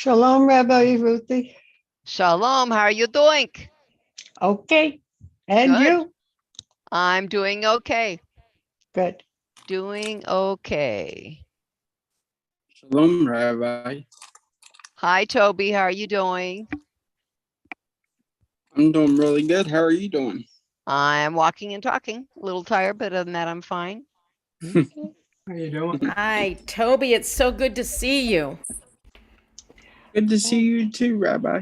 Shalom, Rabbi Ruthie. Shalom, how are you doing? Okay. And Good. you? I'm doing okay. Good. Doing okay. Shalom, Rabbi. Hi, Toby. How are you doing? I'm doing really good. How are you doing? I'm walking and talking. A little tired, but other than that, I'm fine. How you doing? Hi, Toby. It's so good to see you. Good to see you too, Rabbi.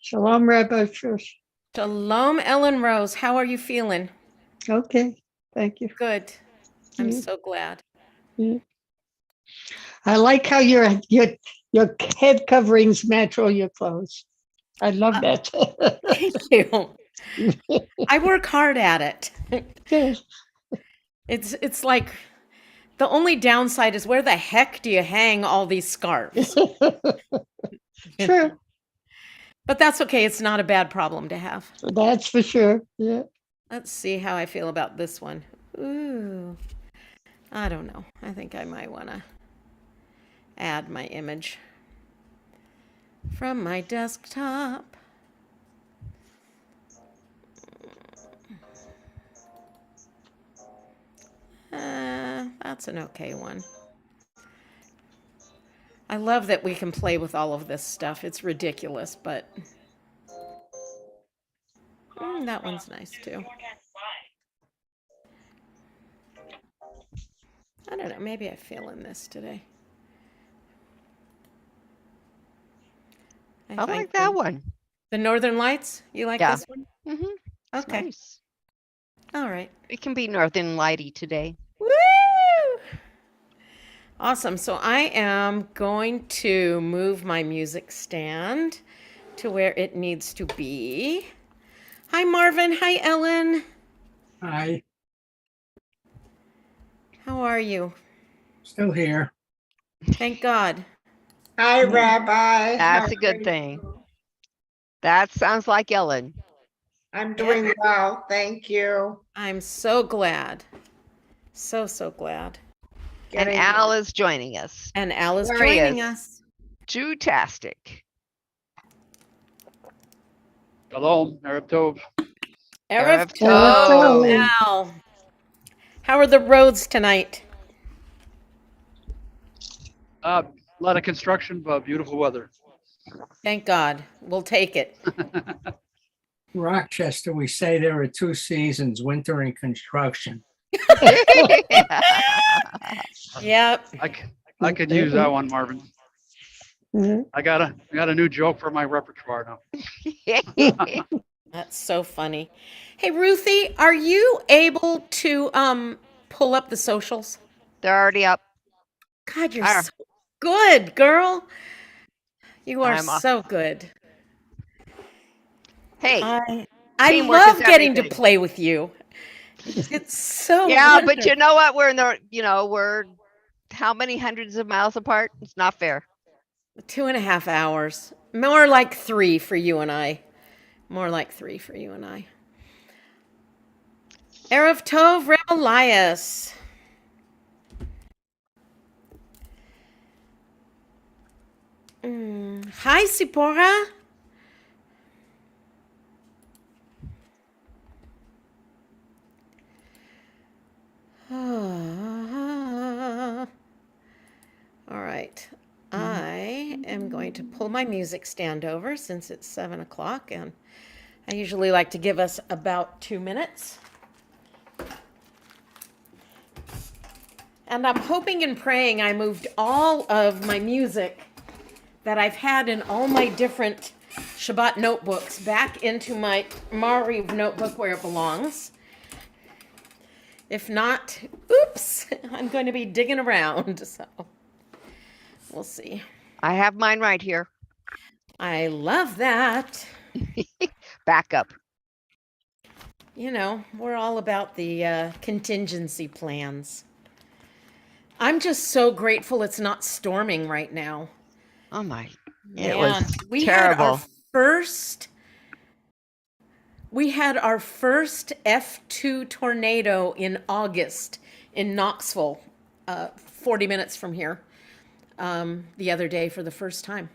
Shalom, Rabbi Trish. Shalom, Ellen Rose. How are you feeling? Okay. Thank you. Good. I'm Yeah. so glad. Yeah. I like how your head coverings match all your clothes. I love that. Thank you. I work hard at it. Good. It's like the only downside is where the heck do you hang all these scarves? True. But that's okay. It's not a bad problem to have. That's for sure. Yeah. Let's see how I feel about this one. Ooh. I don't know. I think I might want to add my image from my desktop. That's an okay one. I love that we can play with all of this stuff. It's ridiculous, but that one's nice too. I don't know. Maybe I feel in this today. I like that one. The Northern Lights? You like Yeah. this one? Mm-hmm. Okay. Nice. All right. It can be Northern Lighty today. Woo! Awesome. So I am going to move my music stand to where it needs to be. Hi, Marvin. Hi, Ellen. Hi. How are you? Still here. Thank God. Hi, Rabbi. That's a good thing. That sounds like Ellen. I'm doing well. Thank you. I'm so glad. So glad. And Al is joining us. And Al is There he joining is. us. Fantastic. Shalom, Erev Tov. Erev Tov. Al. How are the roads tonight? A lot of construction, but beautiful weather. Thank God. We'll take it. Rochester, we say there are two seasons, winter and construction. Yep. I could use that one, Marvin. Mhm. I got a new joke for my repertoire now. That's so funny. Hey, Ruthie, are you able to pull up the socials? They're already up. God, you're so good, girl. You are so good. Hey, I teamwork love is getting to everything. play with you. It's so Yeah, but wonderful. you know what? We're in the, we're how many hundreds of miles apart? It's not fair. 2.5 hours. More like 3 for you and I. More like 3 for you and I. Erev Tov Reb Elias. Hi, Sipora. All right. I am going to pull my music stand over since it's 7 o'clock, and I usually like to give us about 2 minutes. And I'm hoping and praying I moved all of my music that I've had in all my different Shabbat notebooks back into my Mariv notebook where it belongs. If not, oops, I'm going to be digging around. So we'll see. I have mine right here. I love that. Backup. You know, we're all about the contingency plans. I'm just so grateful it's not storming right now. Oh my, Man, it was we terrible. had our first F2 tornado in August in Knoxville, 40 minutes from here. the other day for the first time.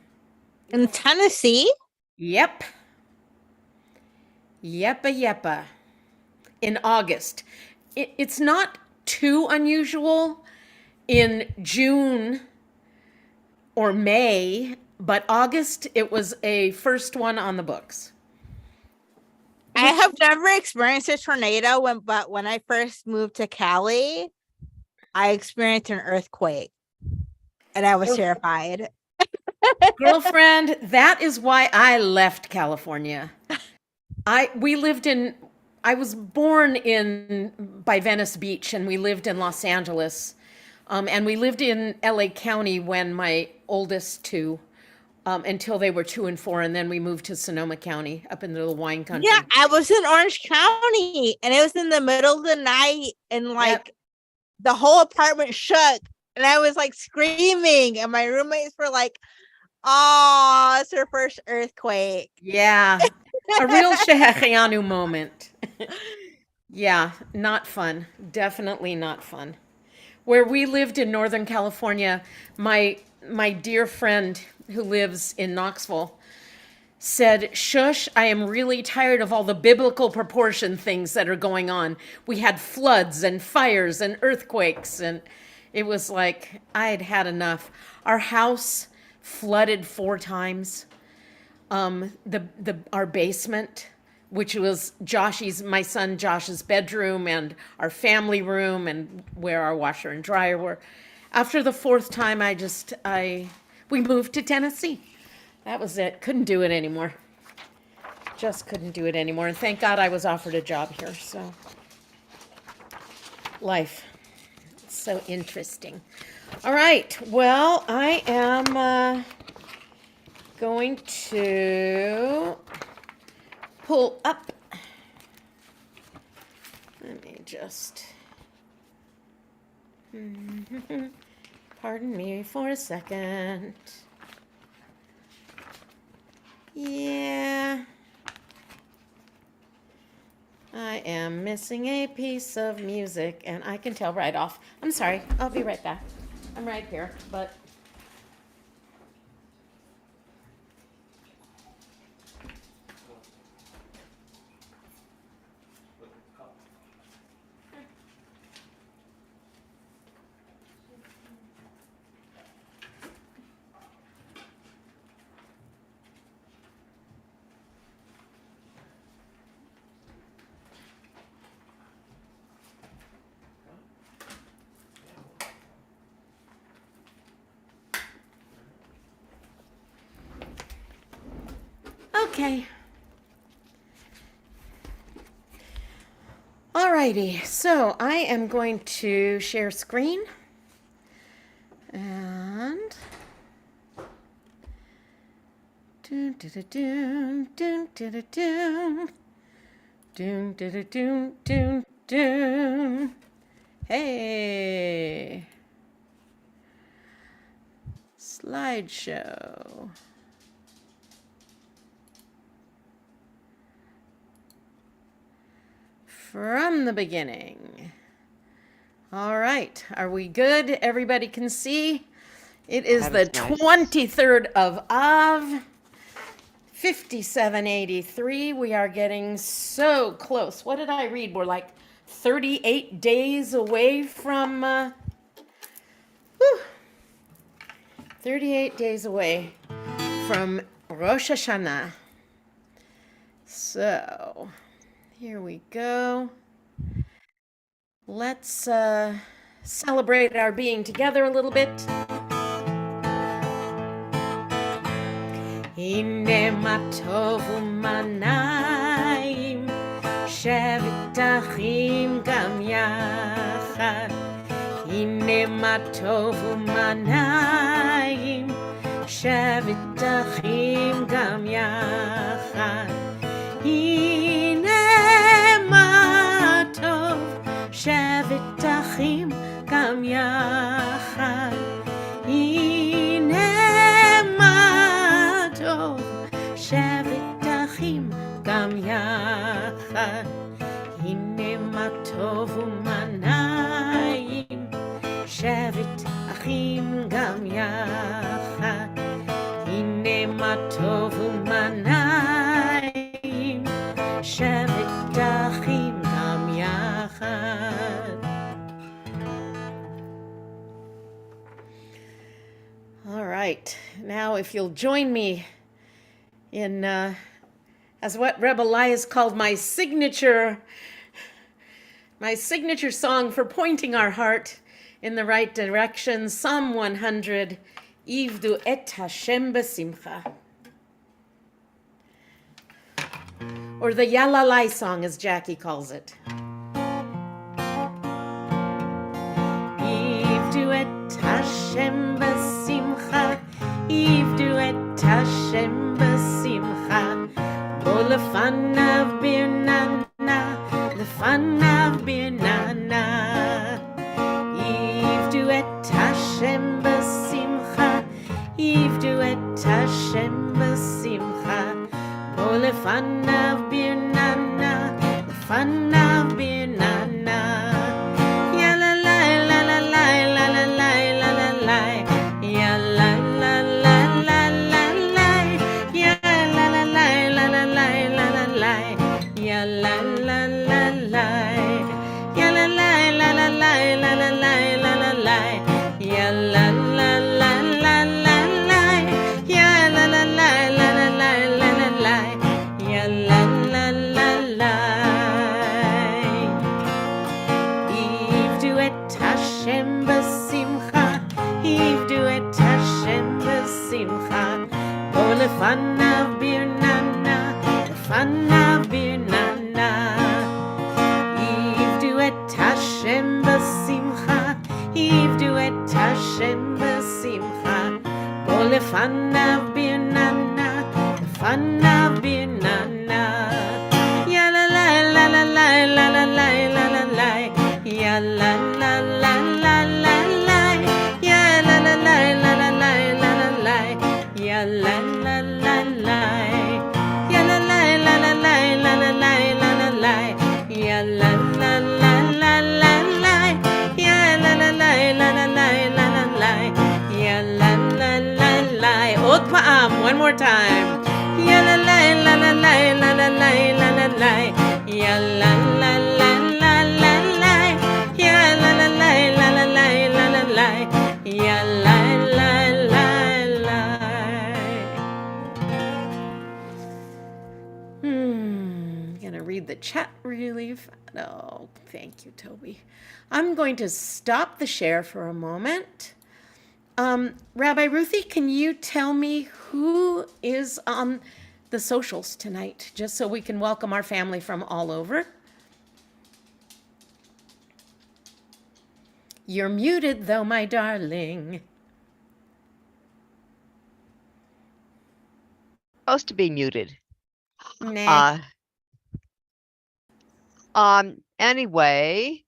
In Tennessee? Yep. Yeppa. In August. It's not too unusual in June or May, but August, it was a first one on the books. I have never experienced a tornado, but when I first moved to Cali, I experienced an earthquake, and I was terrified. Girlfriend, that is why I left California. I was born by Venice Beach, and we lived in Los Angeles. And we lived in LA County when my oldest two, until they were 2 and 4, and then we moved to Sonoma County up into the wine country. Yeah, I was in Orange County, and it was in the middle of the night, and the whole apartment shook, and I was like screaming, and my roommates were like, "Oh, it's her first earthquake." Yeah, a real Shehechianu moment. Yeah, not fun. Definitely not fun. Where we lived in Northern California, my dear friend who lives in Knoxville said, "Shush, I am really tired of all the biblical proportion things that are going on. We had floods and fires and earthquakes, and it was like I'd had enough." Our house flooded 4 times. Our basement, which was my son Josh's bedroom and our family room and where our washer and dryer were. After the 4th time, we moved to Tennessee. That was it. Couldn't do it anymore. Just couldn't do it anymore. And thank God I was offered a job here. So life. It's so interesting. All right. Well, I am going to pull up. Let me just. Pardon me for a second. Yeah. I am missing a piece of music, and I can tell right off. I'm sorry. I'll be right back. I'm right here, but. Okay. Alrighty, so I am going to share screen and hey, slideshow. From the beginning. All right, are we good? Everybody can see. It is the 23rd of Av, 5783. We are getting so close. What did I read? We're like 38 days away from 38 days away from Rosh Hashanah. So here we go. Let's celebrate our being together a little bit. Hine ma tov u'manayim, shevet achim gam yachad. Hine ma tov u'manayim, shevet achim gam yachad. shevet achim gam yachad. Hine ma tov, shevet achim gam yachad. Hine ma tov u'manayim, shevet achim gam yachad. right. Now, if you'll join me in, as what Rebbe Lai has called my signature song for pointing our heart in the right direction, Psalm 100, Ivdu et Hashem besimcha. Or the Yalalai song, as Jackie calls it. Ivdu et Hashem besimcha, Ivdu et Hashem besimcha, Bo lefanav birnana, lefanav birnana. Ivdu et Hashem besimcha, Ivdu et Hashem besimcha, Bo lefanav birnana, lefanav birnana. Yalalai, lalalai, lalalai, lalalai, yalalai, lalalai, yalalai, lalalai, lalalai, yalalai, yalalai, lalalai, lalalai, lalalai, yalalai, lalalai, yalalai, lalalai, lalalai, yalalai. Ivdu et Hashem besimcha, Ivdu et Hashem besimcha, Bo lefanav birnana, lefanav birnana. Ivdu et Hashem besimcha, Ivdu et Hashem besimcha, Bo lefanav birnana, lefanav birnana. Yalalai, lalalai, lalalai, lalalai, yalalai, lalalai, yalalai, lalalai, lalalai, yalalai, yalalai, lalalai, lalalai, lalalai, yalalai, lalalai, yalalai, lalalai, lalalai, yalalai. Od pa'am, one more time. Yalalai, lalalai, lalalai, lalalai, yalalai, lalalai, yalalai, lalalai, lalalai, yalalai. Gonna read the chat really fast. Oh, thank you, Toby. I'm going to stop the share for a moment. Rabbi Ruthie, can you tell me who is on the socials tonight, just so we can welcome our family from all over? You're muted, though, my darling. Supposed to be muted. Nah. Anyway,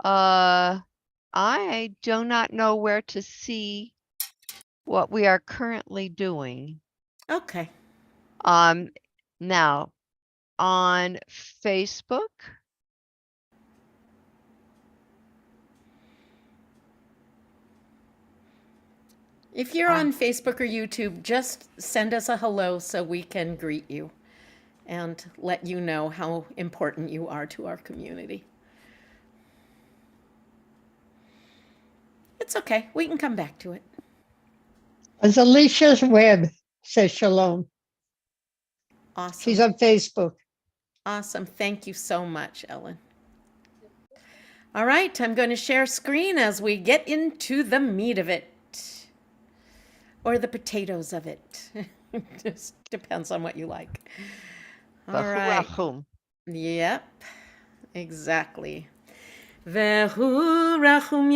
I do not know where to see what we are currently doing. Okay. Now on Facebook. If you're on Facebook or YouTube, just send us a hello so we can greet you and let you know how important you are to our community. It's okay. We can come back to it. As Alicia Webb says shalom. Awesome. She's on Facebook. Awesome. Thank you so much, Ellen. All right. I'm going to share screen as we get into the meat of it. Or the potatoes of it. Just depends on what you like. All right. Yep. Exactly. Vehu rachum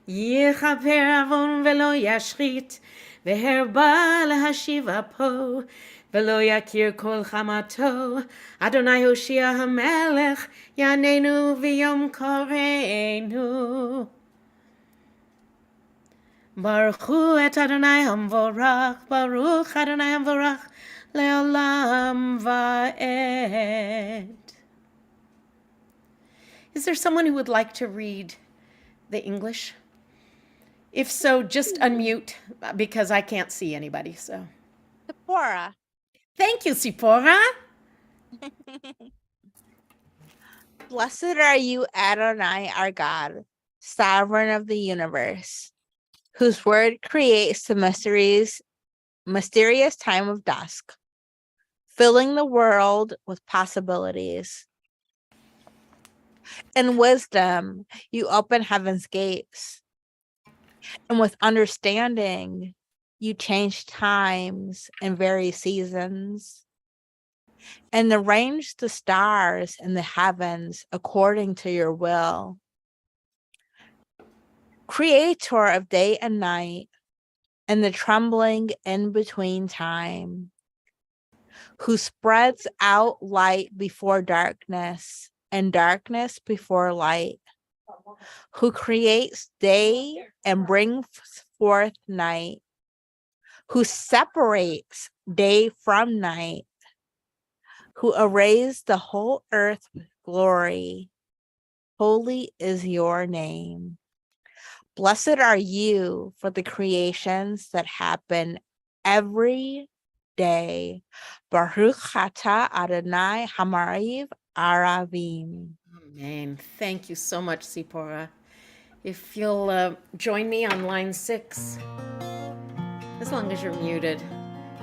yechaper avon velo yashchit veherba lahashiv apo velo yakir kol chamato Adonai Hoshea hamelech yanenu v'yom koreinu Baruchu et Adonai hamvorach Baruch Adonai hamvorach leolam va'ed. Is there someone who would like to read the English? If so, just unmute because I can't see anybody. So, Sephora. Thank you, Sipora. Blessed are you, Adonai, our God, sovereign of the universe, whose word creates the mysterious time of dusk, filling the world with possibilities. In wisdom, you open heaven's gates, and with understanding, you change times and vary seasons, and arrange the stars in the heavens according to your will. Creator of day and night, and the trembling in between time, who spreads out light before darkness and darkness before light, who creates day and brings forth night, who separates day from night, who arrays the whole earth with glory. Holy is your name. Blessed are you for the creations that happen every day. Baruch atah Adonai Hamariv Aravim. Amen. Thank you so much, Sipora. If you'll join me on line 6, as long as you're muted.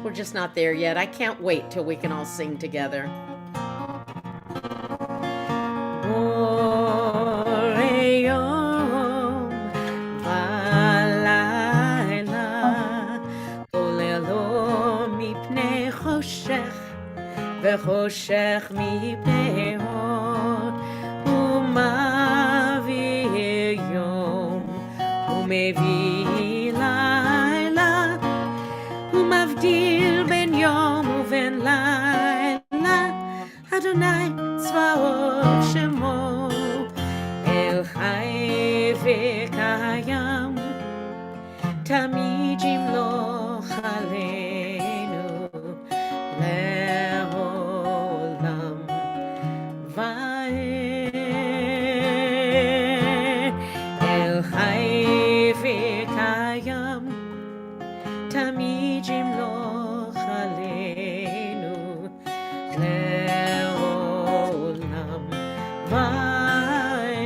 We're just not there yet. I can't wait till we can all sing together. וחושך מפני אור, ומביא יום, ומביא לילה, ומבדיל בין יום ובין לילה, אדוני צבאות שמו, אל חי וקיים, תמיד ימלוך עלינו, תמיד ימלוך עלינו לעולם ועד.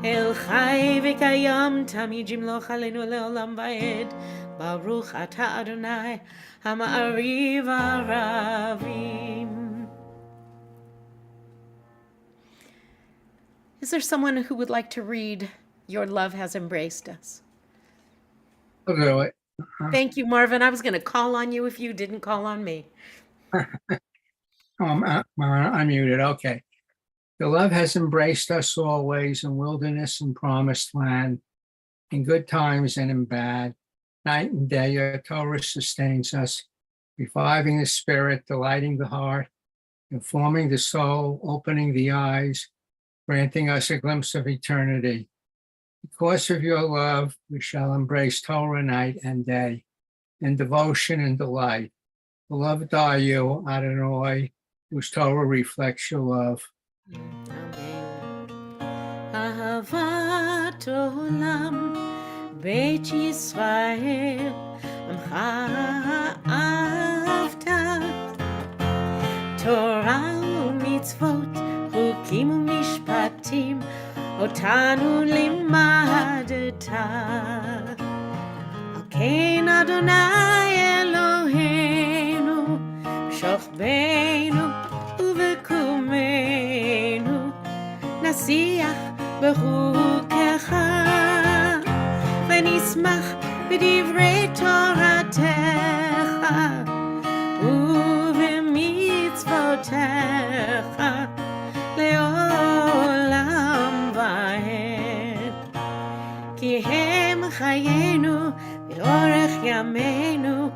אל חי וקיים תמיד ימלוך עלינו לעולם ועד. ברוך אתה אדוני המעריב ערבים. Is there someone who would like to read Your Love Has Embraced Us? I'll do it. Thank you, Marvin. I was going to call on you if you didn't call on me. I'm unmuted. Okay. Your love has embraced us always in wilderness and promised land, in good times and in bad. Night and day, your Torah sustains us, reviving the spirit, delighting the heart, informing the soul, opening the eyes, granting us a glimpse of eternity. Because of your love, we shall embrace Torah night and day, in devotion and delight. Beloved are you, Adonai, whose Torah reflects your love. Amen. Ahavat olam, Beit Yisrael, Amcha ahavta, Torah u'mitzvot, Chukim u'mishpatim, אותנו לימדת. על כן אדוני אלוהינו, בשוכבנו ובקומנו, נשיח בחוקך, ונשמח בדברי תורתך, ובמצוותיך, לעולם ועד. כי הם חיינו לאורך ימינו,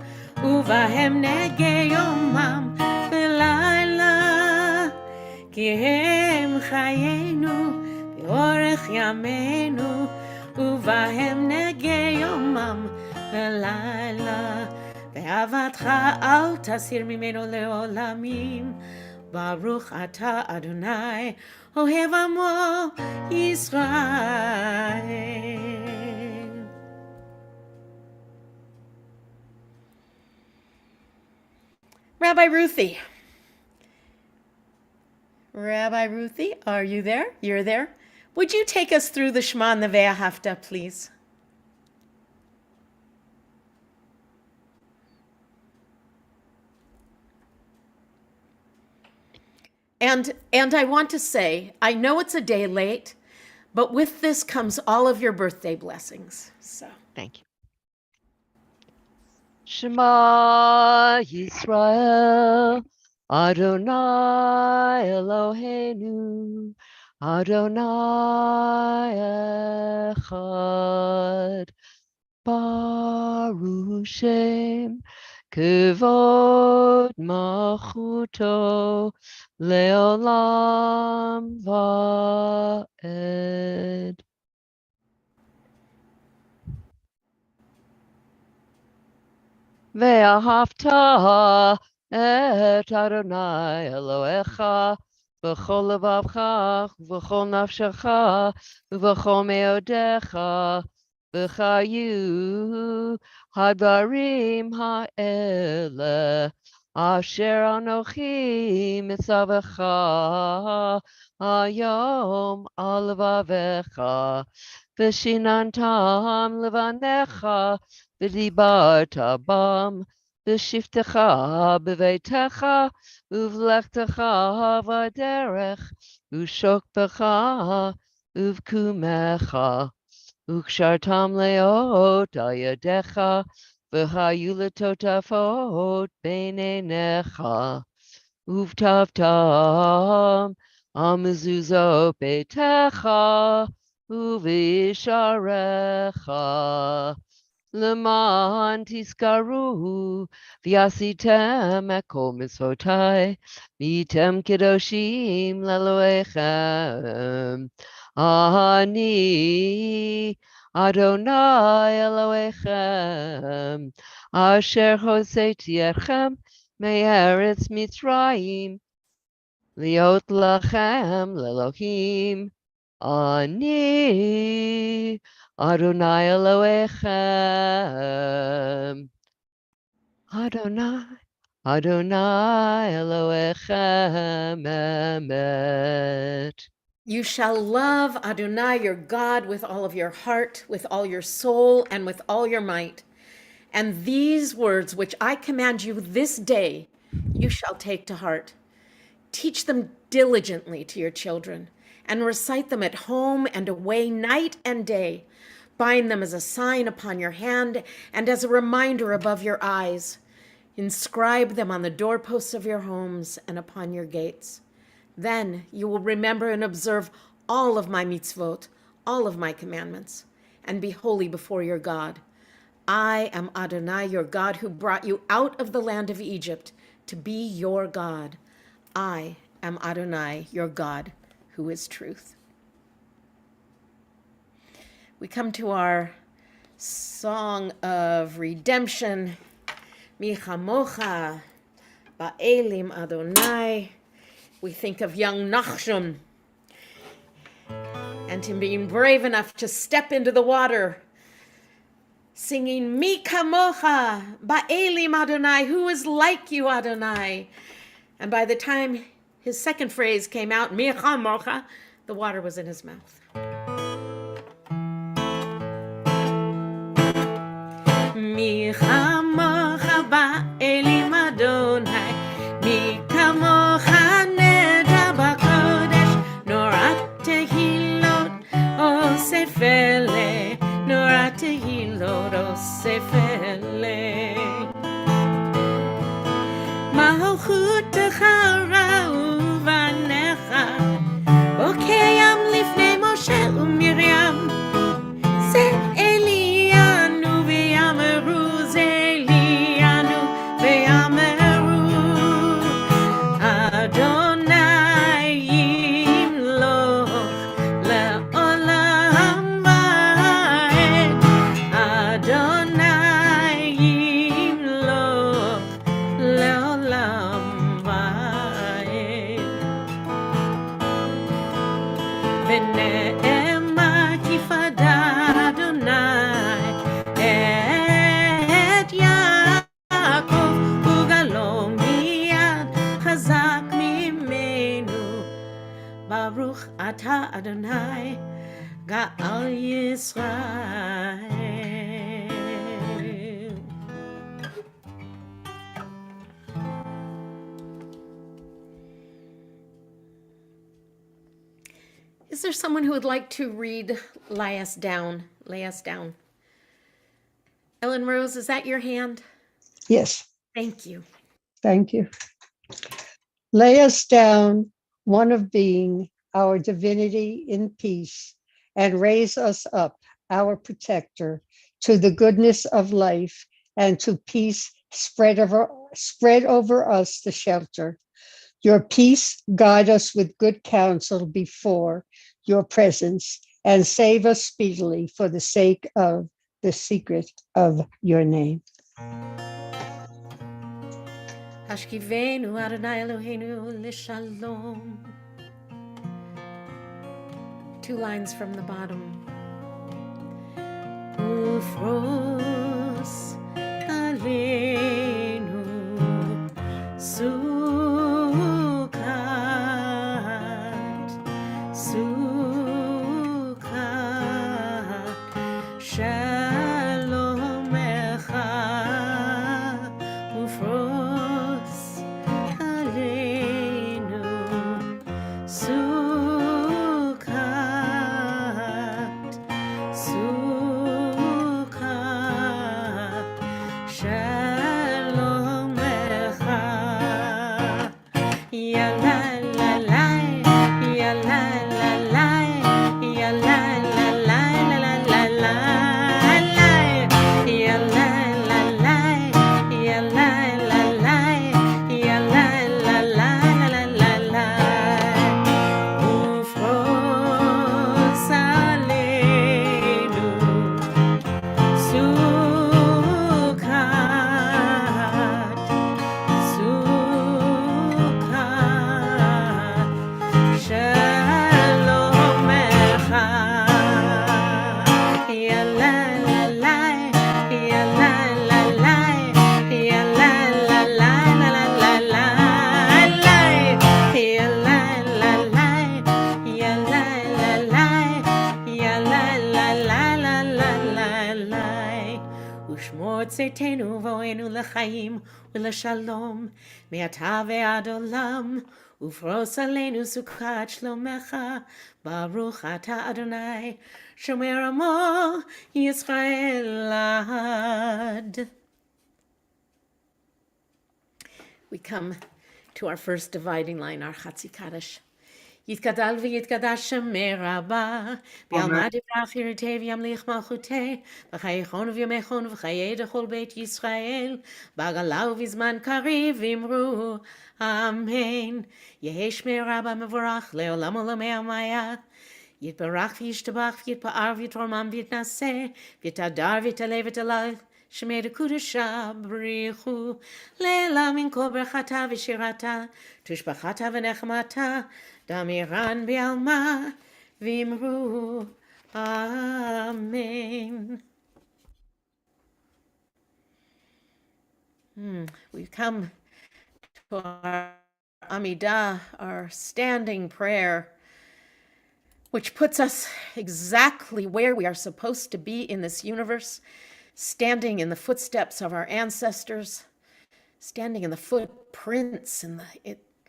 ובהם נגה יומם ולילה. כי הם חיינו לאורך ימינו, ובהם נגה יומם ולילה. ואהבתך אל תסיר ממנו לעולמים. ברוך אתה אדוני, אוהב עמו ישראל. Rabbi Ruthie. Rabbi Ruthie, are you there? You're there? Would you take us through the Shema and the Ve'ahavta, please? And I want to say, I know it's a day late, but with this comes all of your birthday blessings. So Thank you. Shema Yisrael, Adonai Eloheinu, Adonai Echad, Baruch Shem, Kevod Malchuto, Leolam Va'ed. ואהבת את אדוני אלוהיך בכל לבבך ובכל נפשך ובכל מאודיך וחיו הדברים האלה אשר אנוכי מצווך היום על לבביך ושיננתם לבניך ודיברת בם בשבתך בביתך ובלכתך בדרך ושוכבך ובקומך וקשרתם להיות על ידיך והיו לטוטפות בין עיניך ובטבתם על מזוזות ביתך ובשעריך למען תזכרו ועשיתם את כל מצוותיי והייתם קדושים לאלוהיכם. אני אדוני אלוהיכם אשר הוצאתי אתכם מארץ מצרים להיות לכם לאלוהים. אני Adonai Elohechem, Adonai Elohechem, Emet. you shall love Adonai your God with all of your heart, with all your soul, and with all your might. And these words which I command you this day, you shall take to heart. Teach them diligently to your children, and recite them at home and away night and day. Bind them as a sign upon your hand and as a reminder above your eyes. Inscribe them on the doorposts of your homes and upon your gates. Then you will remember and observe all of my mitzvot, all of my commandments, and be holy before your God. I am Adonai, your God, who brought you out of the land of Egypt to be your God. I am Adonai, your God, who is truth. We come to our song of redemption. Mi chamocha ba'elim Adonai. We think of young Nachshon and him being brave enough to step into the water, singing Mi kamocha ba'elim Adonai, who is like you, Adonai. And by the time his second phrase came out, Mi chamocha, the water was in his mouth. Mi chamocha ba'elim Adonai, mi kamocha neda b'kodesh, norat tehilot osefele, norat tehilot osefele. Malchutecha ra'uvanecha, bokeyam lifnei Moshe u'Miriam, ze Elianu ve'yameru, ze Elianu ve'yameru, Adonai yimloch le'olam va'ed, Adonai yimloch le'olam va'ed. Ve'ne'emar kifada Adonai et Yaakov, ugalo miyad chazak mimenu. Baruch ata Adonai Ga'al Yisrael. Is there someone who would like to read Lay Us Down? Lay Us Down. Ellen Rose, is that your hand? Yes, Thank you. thank you. Lay us down, one of being, our divinity in peace, and raise us up, our protector, to the goodness of life and to peace spread over us the shelter. Your peace guide us with good counsel before your presence and save us speedily for the sake of the secret of your name. Hashkivenu Adonai Eloheinu l'shalom. 2 lines from the bottom. Ufros aleinu sukat, sukat, shalom echa, ufros aleinu sukat, sukat, shalom echa. Ya la la la, ya la la la, ya la la la la la la la, ya la la la, ya la la la, ya la la la la la la. Ufros aleinu sukat, sukat, shalom echa. Ya la la la, ya la la la, ya la la la la la la la, ya la la la, ya la la la, ya la la la la la la. ושמור צאתנו ובואנו לחיים ולשלום מעתה ועד עולם ופרוס עלינו סוכת שלומך ברוך אתה אדוני שומר עמו ישראל לעד. We come to our first dividing line, our Chatzi Kaddish. יתגדל ויתקדש שמי רבה, בעלמא דברך ירתה וימליך מלכותה, וחייכון וימיכון וחיי דכל בית ישראל, בעגלה ובזמן קריב אמרו אמן. יהי שמי רבה מבורך לעולם עולמי עמיה. יתברך וישתבח ויתפאר ויתרומם ויתנשא, ויתהדר ויתעלה ותהלל. שמי דקודשה בריחו, לילה מן כל ברכתה ושירתה, תשבחתה ונחמתה, דמירן בעלמא, ואמרו אמן. We've come to our Amidah, our standing prayer, which puts us exactly where we are supposed to be in this universe, standing in the footsteps of our ancestors, standing in the footprints,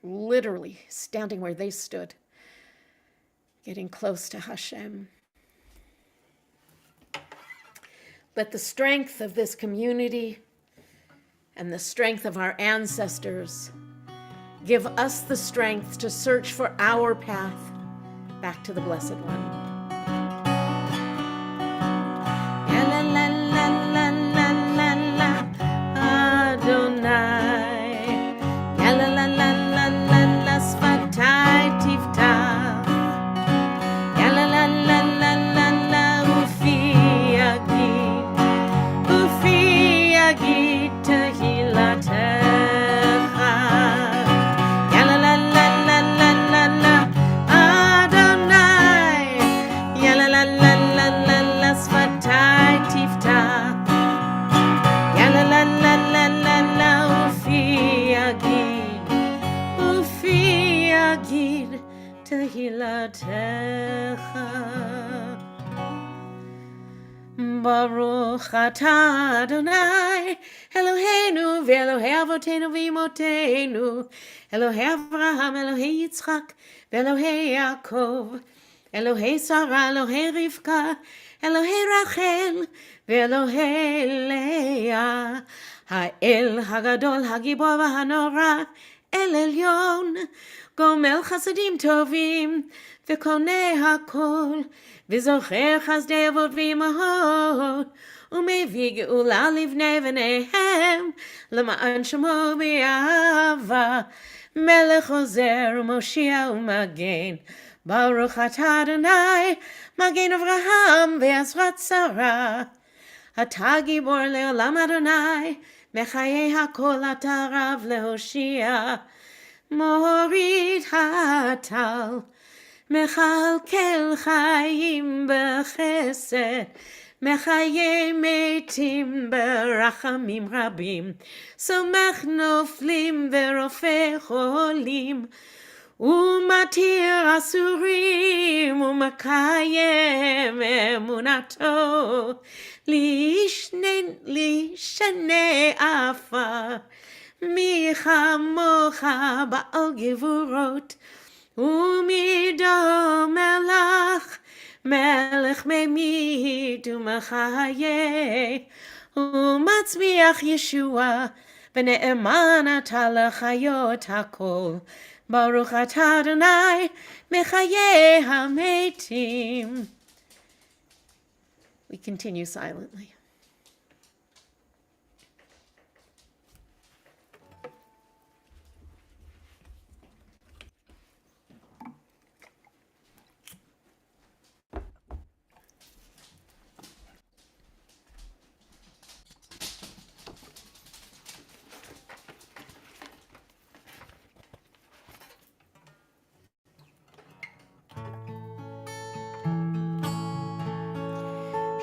literally standing where they stood, getting close to Hashem. Let the strength of this community and the strength of our ancestors give us the strength to search for our path back to the Blessed One. tehillatcha. Baruch atah Adonai, Eloheinu ve'Elohei Avotenu v'Imotenu, Elohei Avraham, Elohei Yitzchak, ve'Elohei Yaakov, Elohei Sarah, Elohei Rivka, Elohei Rachel, ve'Elohei Leah, Ha'el Hagadol Hagibor v'Hanora, El Elyon, Gomel Chasadim Tovim, ve'Konei Hakol, וזוכר חסדי אבות ואימהות, ומביא גאולה לבני בניהם, למען שמו באהבה, מלך עוזר ומושיע ומגן. ברוך אתה אדוני, מגן אברהם ועזרת שרה. אתה גיבור לעולם אדוני, מחיי הכל אתה רב להושיע. מוריד הטל, מכלכל חיים בחסד, מחיי מתים ברחמים רבים, סומך נופלים ורופא חולים, ומתיר אסורים ומקיים אמונתו, לישנה עפר, מי כמוך בעל גבורות, ומידו מלך, מלך ממית ומחיה, ומצמיח ישועה, ונאמן אתה לחיות הכל. ברוך אתה אדוני, מחיי המתים. We continue silently.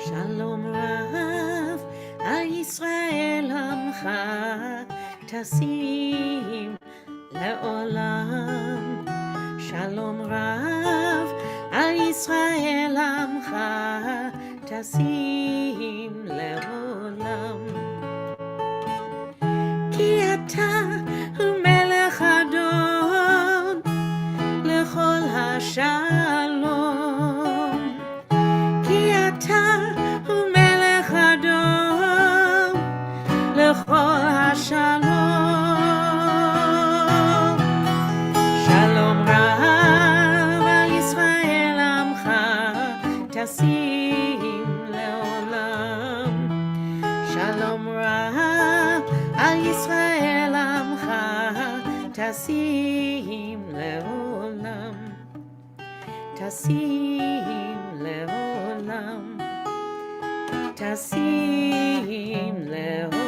שלום רב על ישראל עמך תשים לעולם. שלום רב על ישראל עמך תשים לעולם. כי אתה הוא מלך אדון לכל השלום. כי אתה הוא מלך אדון לכל השלום. שלום רב על ישראל עמך תשים לעולם. שלום רב על ישראל עמך תשים לעולם. תשים לעולם. תשים לעולם.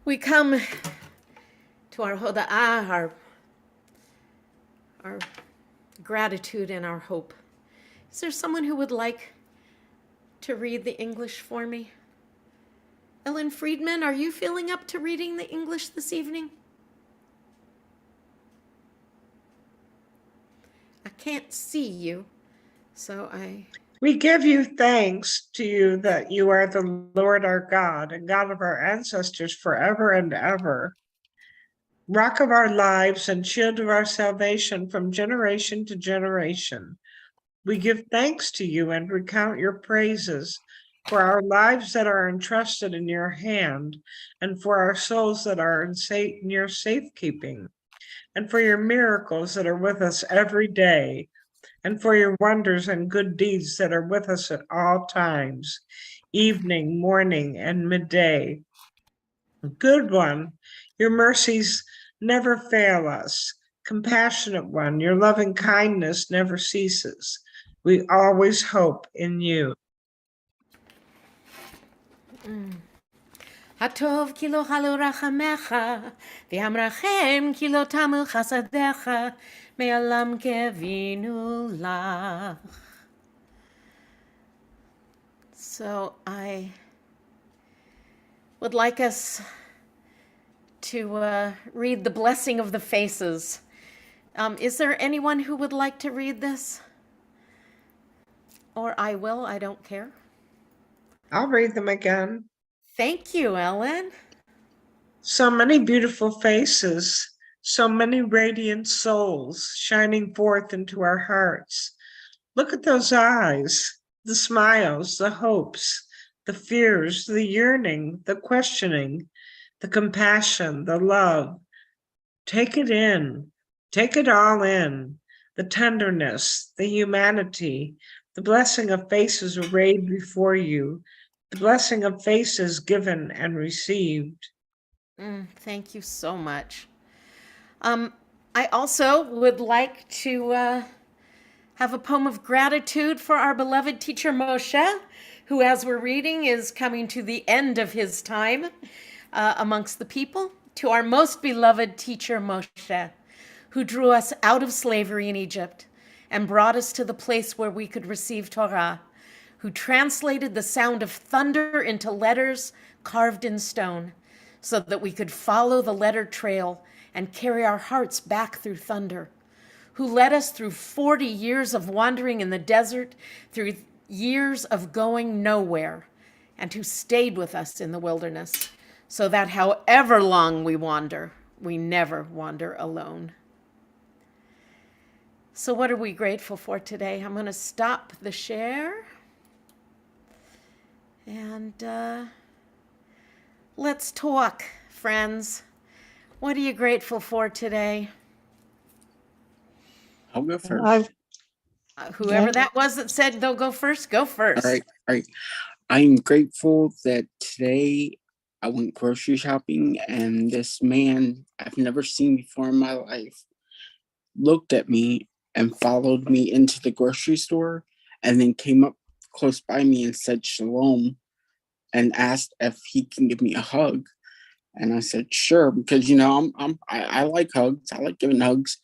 We come to our hoda'ah, our gratitude and our hope. Is there someone who would like to read the English for me? Ellen Friedman, are you feeling up to reading the English this evening? I can't see you, so We give you thanks to you that you are the Lord our God and God of our ancestors forever and ever, rock of our lives and shield of our salvation from generation to generation. We give thanks to you and recount your praises for our lives that are entrusted in your hand, and for our souls that are in your safekeeping, and for your miracles that are with us every day, and for your wonders and good deeds that are with us at all times, evening, morning, and midday. Good one, your mercies never fail us. Compassionate one, your loving kindness never ceases. We always hope in you. הטוב כי לא חלו רחמך, והמרחם כי לא תמו חסדיך, מעולם קווינו לך. So I would like us to read the blessing of the faces. Is there anyone who would like to read this? Or I will, I don't care. I'll read them again. Thank you, Ellen. So many beautiful faces, so many radiant souls shining forth into our hearts. Look at those eyes, the smiles, the hopes, the fears, the yearning, the questioning, the compassion, the love. Take it in, take it all in, the tenderness, the humanity, the blessing of faces arrayed before you, the blessing of faces given and received. Thank you so much. I also would like to have a poem of gratitude for our beloved teacher Moshe, who, as we're reading, is coming to the end of his time amongst the people. To our most beloved teacher Moshe, who drew us out of slavery in Egypt and brought us to the place where we could receive Torah, who translated the sound of thunder into letters carved in stone, so that we could follow the letter trail and carry our hearts back through thunder, who led us through 40 years of wandering in the desert, through years of going nowhere, and who stayed with us in the wilderness, so that however long we wander, we never wander alone. So what are we grateful for today? I'm going to stop the share. And let's talk, friends. What are you grateful for today? I'll go first. I've, Whoever Yeah. that was that said they'll go first, go first. All right. I'm grateful that today I went grocery shopping and this man I've never seen before in my life looked at me and followed me into the grocery store and then came up close by me and said Shalom and asked if he can give me a hug. And I said, sure, because I like hugs. I like giving hugs.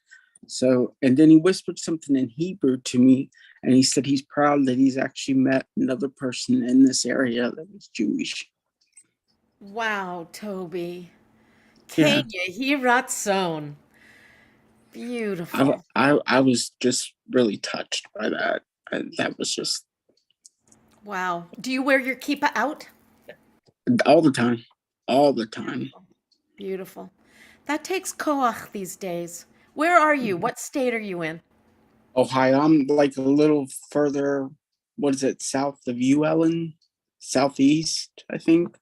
So, and then he whispered something in Hebrew to me, and he said he's proud that he's actually met another person in this area that was Jewish. Wow, Toby. Yeah. Kenya Hiratzon. Beautiful. I was just really touched by that. That was just Wow. Do you wear your kippah out? all the time. All the time. Beautiful. That takes koach these days. Where are you? What state are you in? Ohio, I'm like a little further, what is it, south of you, Ellen? Southeast, I think.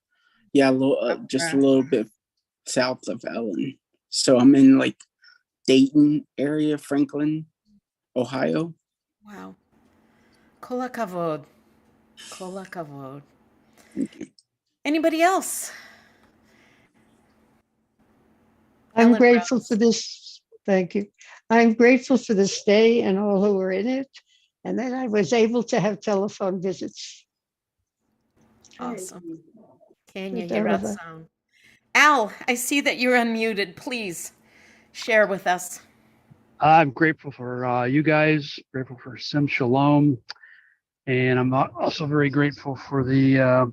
Yeah, just a little bit south of Ellen. So I'm in like Dayton area, Franklin, Ohio. Wow. Kol hakavod. Kol hakavod. Anybody else? I'm Ellen grateful Rose. for this. Thank you. I'm grateful for this day and all who were in it. And then I was able to have telephone visits. Awesome. Kenya Good, Ellen. Hiratzon. Al, I see that you're unmuted. Please share with us. I'm grateful for you guys, grateful for Sim Shalom. And I'm also very grateful for the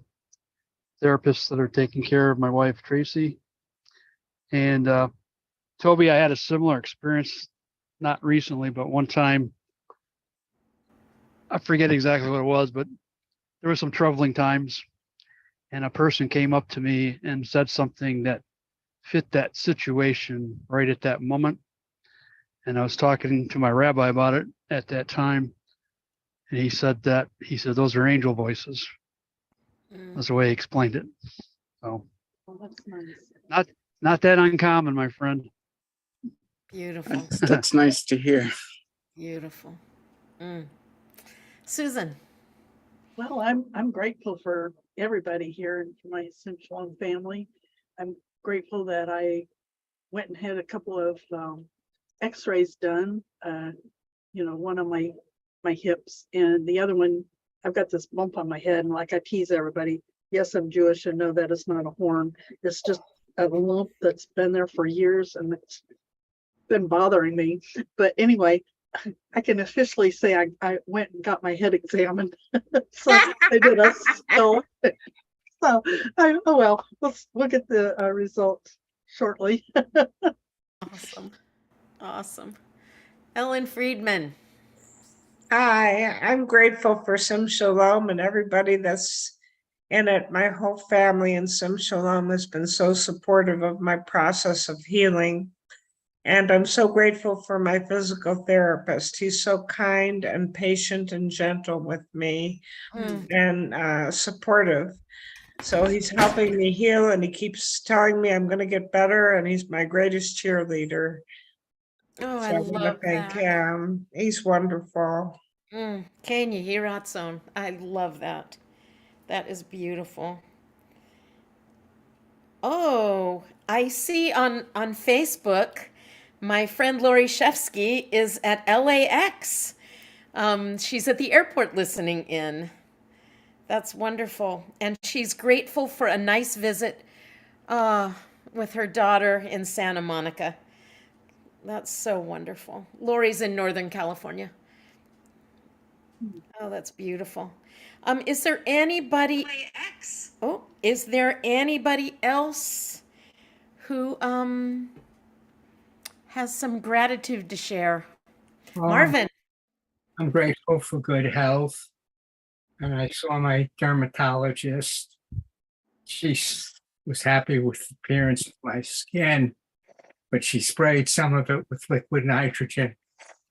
therapists that are taking care of my wife, Tracy. And Toby, I had a similar experience, not recently, but one time, I forget exactly what it was, but there were some troubling times. And a person came up to me and said something that fit that situation right at that moment. And I was talking to my rabbi about it at that time. And he said, those are angel voices. That's the way he explained it. So That's nice. not that uncommon, my friend. Beautiful. That's nice to hear. Beautiful. Susan. Well, I'm grateful for everybody here and for my Shalom family. I'm grateful that I went and had a couple of x-rays done. One on my hips and the other one, I've got this bump on my head, and like I tease everybody, yes, I'm Jewish and know that it's not a horn. It's just a lump that's been there for years and it's been bothering me. But anyway, I can officially say I went and got my head examined. So I did a still. So oh well, we'll get the results shortly. Awesome. Awesome. Ellen Friedman. Hi, I'm grateful for Sim Shalom and everybody that's in it. My whole family in Sim Shalom has been so supportive of my process of healing. And I'm so grateful for my physical therapist. He's so kind and patient and gentle with me and supportive. So he's helping me heal and he keeps telling me I'm going to get better. And he's my greatest cheerleader. Oh, So I I want to love thank that. him. He's wonderful. Kenya Hiratson. I love that. That is beautiful. Oh, I see on Facebook, my friend Lori Shefsky is at LAX. She's at the airport listening in. That's wonderful. And she's grateful for a nice visit with her daughter in Santa Monica. That's so wonderful. Lori's in Northern California. Oh, that's beautiful. Is there anybody? Oh, is there anybody else who has some gratitude to share? Marvin. I'm grateful for good health. And I saw my dermatologist. She was happy with the appearance of my skin, but she sprayed some of it with liquid nitrogen.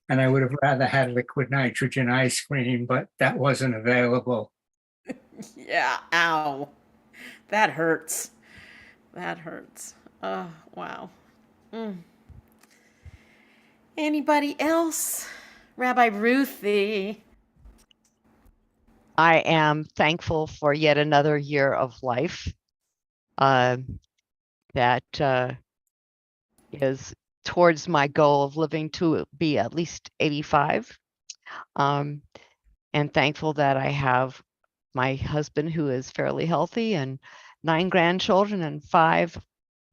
And I would have rather had liquid nitrogen ice cream, but that wasn't available. Yeah, ow. That hurts. That hurts. Oh, wow. Anybody else? Rabbi Ruthie. I am thankful for yet another year of life that is towards my goal of living to be at least 85. And thankful that I have my husband who is fairly healthy and 9 grandchildren and 5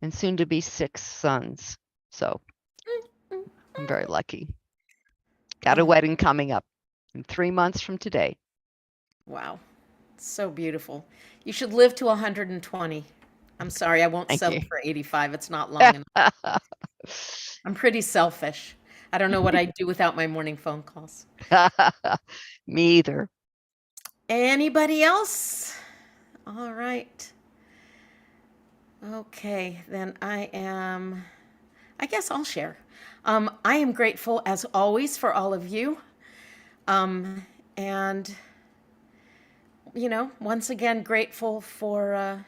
and soon to be 6 sons. So I'm very lucky. Got a wedding coming up in 3 months from today. Wow. So beautiful. You should live to 120. I'm sorry, I won't Thank settle you. for 85. It's not long enough. I'm pretty selfish. I don't know what I'd do without my morning phone calls. Me either. Anybody else? All right. Okay, then I guess I'll share. I am grateful as always for all of you. And, once again, grateful for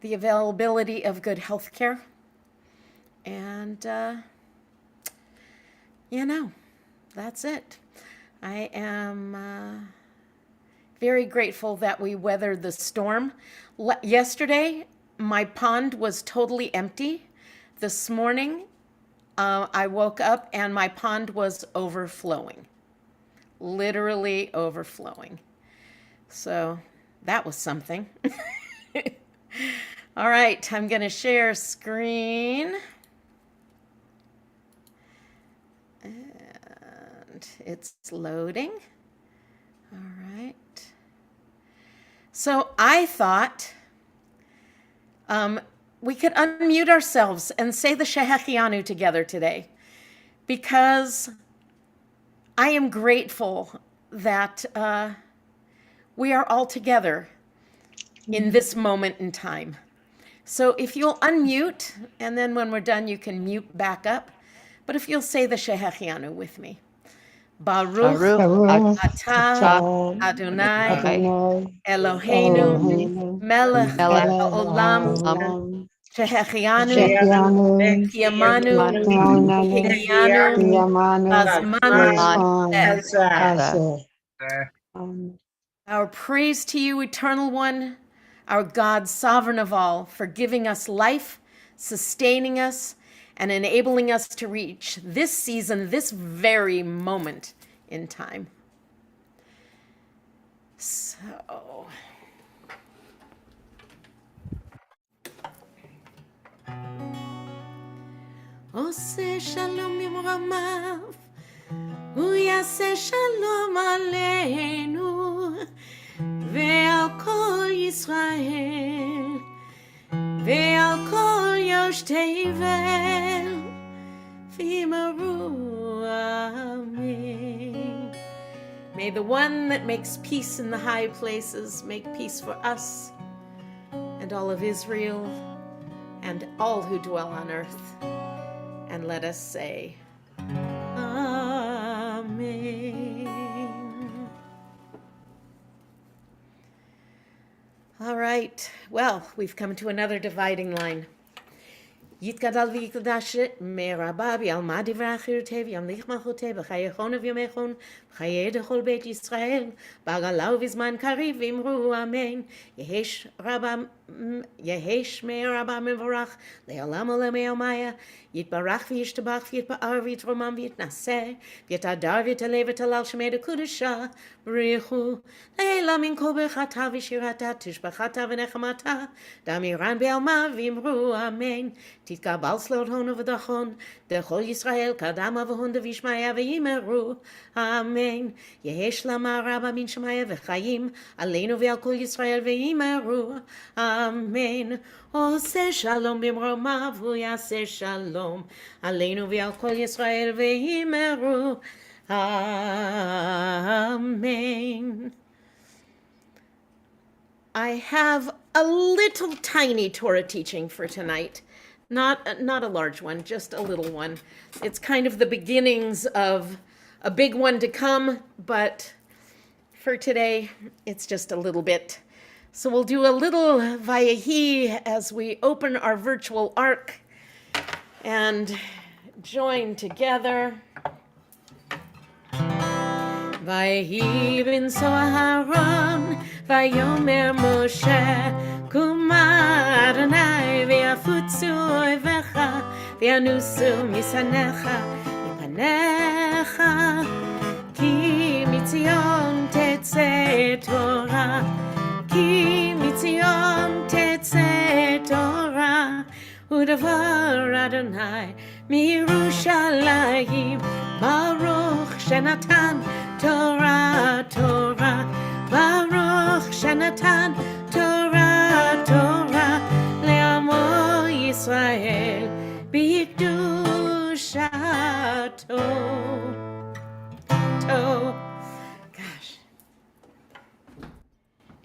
the availability of good health care. And, that's it. I am very grateful that we weathered the storm. Yesterday, my pond was totally empty. This morning, I woke up and my pond was overflowing, literally overflowing. So that was something. All right, I'm going to share screen. And it's loading. All right. So I thought we could unmute ourselves and say the Shehechianu together today, because I am grateful that we are all together in this moment in time. So if you'll unmute, and then when we're done, you can mute back up. But if you'll say the Shehechianu with me. Baruch Baruch atah Adonai Adonai Eloheinu melech haolam Olam shehechianu Shekianu kiyamanu Kiyananu higianu Kiyamanu bazman Bazman hazeh. Hazeh. Our praise to you, Eternal One, our God, Sovereign of all, for giving us life, sustaining us, and enabling us to reach this season, this very moment in time. So, Ose shalom yomramav, הוא יעשה שלום עלינו ועל כל ישראל ועל כל יושבי תבל ויאמרו amen. May the one that makes peace in the high places make peace for us and all of Israel and all who dwell on earth. And let us say, Amen. All right. Well, we've come to another dividing line. יתגדל ויקדש מרבה בעלמא דברי חירותי וימליך מלכותי בחיי חון ובימי חון בחיי דכל בית ישראל בעגלה ובזמן קריב ואמרו אמן. יהש מרבה מבורך לעולם עולמי יומיה יתברך וישתבח ויתפאר ויתרומם ויתנשא ויתהדר ויתעלה ותהלל שמי דקודשה בריחו לעילא מן כל ברכתה ושירתה תשבחתה ונחמתה דמירן בעלמא ואמרו אמן. תתקבל סלעות הון ובדחון דכל ישראל קדמה והון דבישמעיה ויאמרו אמן. יהי שלמה רבה מן שמיה וחיים עלינו ועל כל ישראל ויאמרו אמן. עושה שלום במרומיו הוא יעשה שלום עלינו ועל כל ישראל ויאמרו amen. I have a little tiny Torah teaching for tonight. Not a large one, just a little one. It's kind of the beginnings of a big one to come, but for today, it's just a little bit. So we'll do a little Vayehi as we open our virtual ark and join together. Vayehi b'nso Aharon, Vayomer Moshe, Kuma Adonai v'yafutzu oivecha, v'yanusu misanecha, mipanecha, ki mitzion tetze Torah, ki mitzion tetze Torah, udavar Adonai miYerushalayim, Baruch shenatan Torah, Torah, Baruch shenatan Torah, Torah, le'amo Yisrael, b'kedushato. Gosh.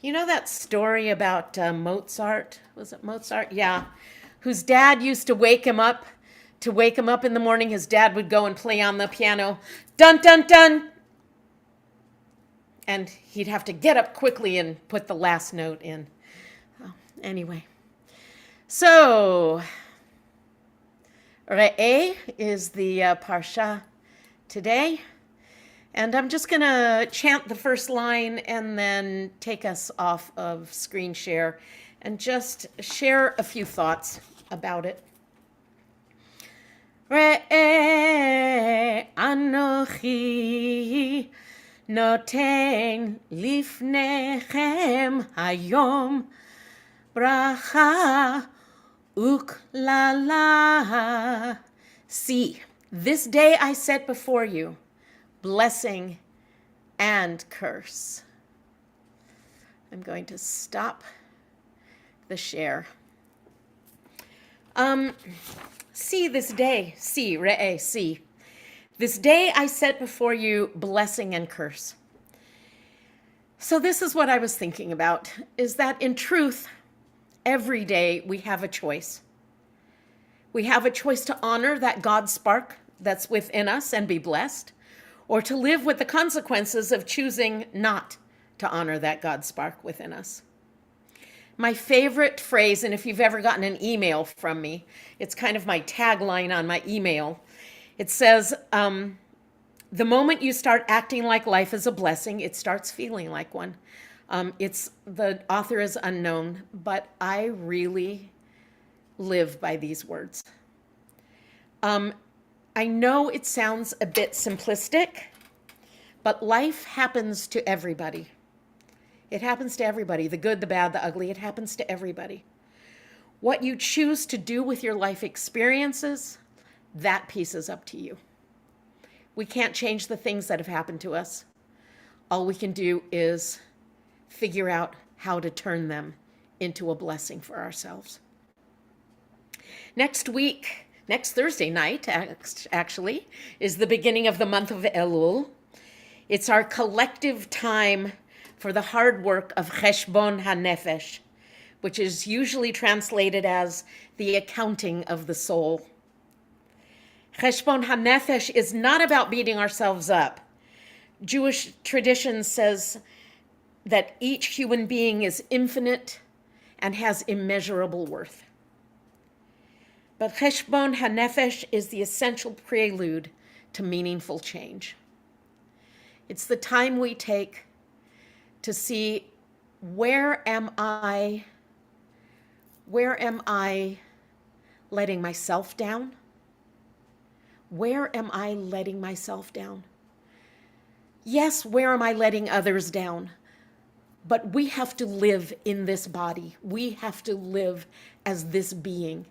You know that story about Mozart? Was it Mozart? Yeah. Whose dad used to wake him up. To wake him up in the morning, his dad would go and play on the piano. Dun, dun, dun. And he'd have to get up quickly and put the last note in. Oh, anyway. So, Re'eh is the Parsha today. And I'm just going to chant the first line and then take us off of screen share and just share a few thoughts about it. Re'eh anochi noten lifnechem hayom bracha uklala. See, this day I set before you blessing and curse. I'm going to stop the share. See this day, see, re'eh, see. This day I set before you blessing and curse. So this is what I was thinking about, is that in truth, every day we have a choice. We have a choice to honor that God spark that's within us and be blessed, or to live with the consequences of choosing not to honor that God spark within us. My favorite phrase, and if you've ever gotten an email from me, it's kind of my tagline on my email. It says, the moment you start acting like life is a blessing, it starts feeling like one. The author is unknown, but I really live by these words. I know it sounds a bit simplistic, but life happens to everybody. It happens to everybody, the good, the bad, the ugly. It happens to everybody. What you choose to do with your life experiences, that piece is up to you. We can't change the things that have happened to us. All we can do is figure out how to turn them into a blessing for ourselves. Next week, next Thursday night, actually, is the beginning of the month of Elul. It's our collective time for the hard work of Cheshbon HaNefesh, which is usually translated as the accounting of the soul. Cheshbon HaNefesh is not about beating ourselves up. Jewish tradition says that each human being is infinite and has immeasurable worth. But Cheshbon HaNefesh is the essential prelude to meaningful change. It's the time we take to see, where am I letting myself down? Where am I letting myself down? Yes, where am I letting others down? But we have to live in this body. We have to live as this being.